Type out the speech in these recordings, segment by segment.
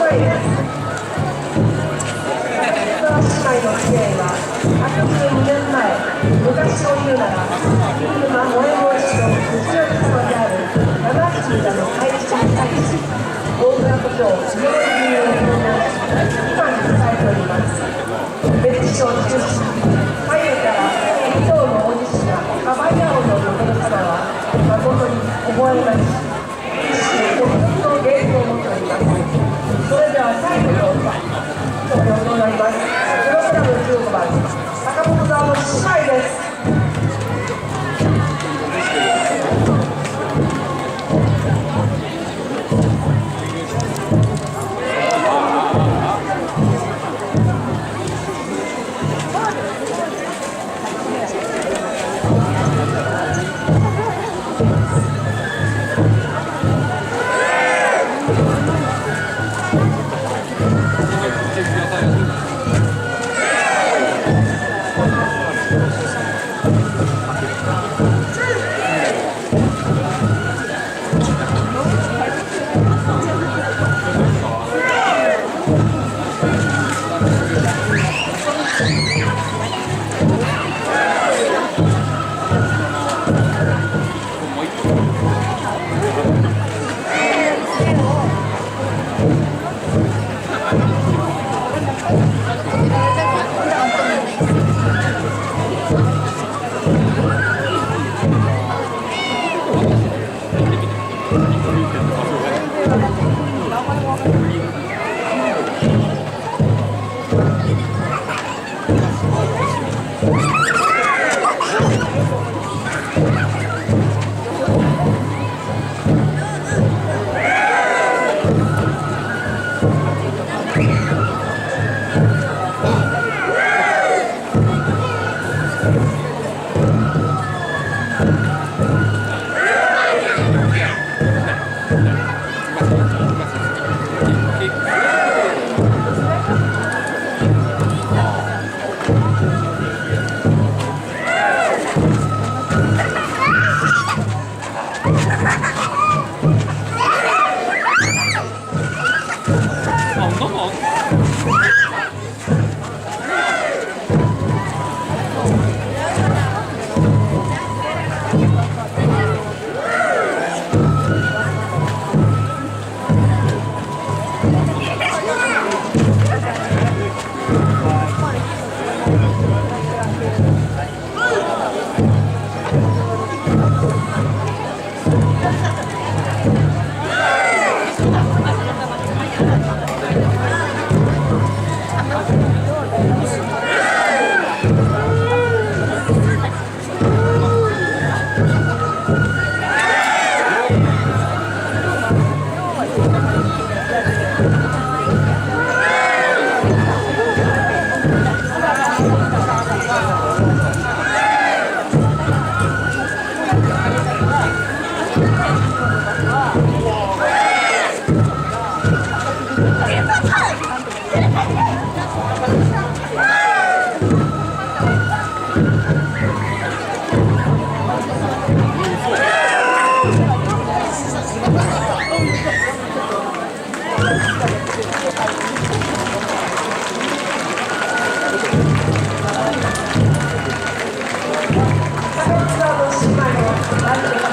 妹です。姉妹の付き合いは112年前、昔を言うなら新沼萌え坊師と藤代様である七口田の対立に対し大倉故郷下の理由を表明し今に伝えております。別紙を中心に左右から一等の大西がカバイアオの横の様は誠に微笑まし一種独特の芸風を持っております。それでは最後の投票となります。プログラム15番坂本沢の姉妹です。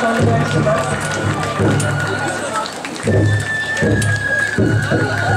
お願いします。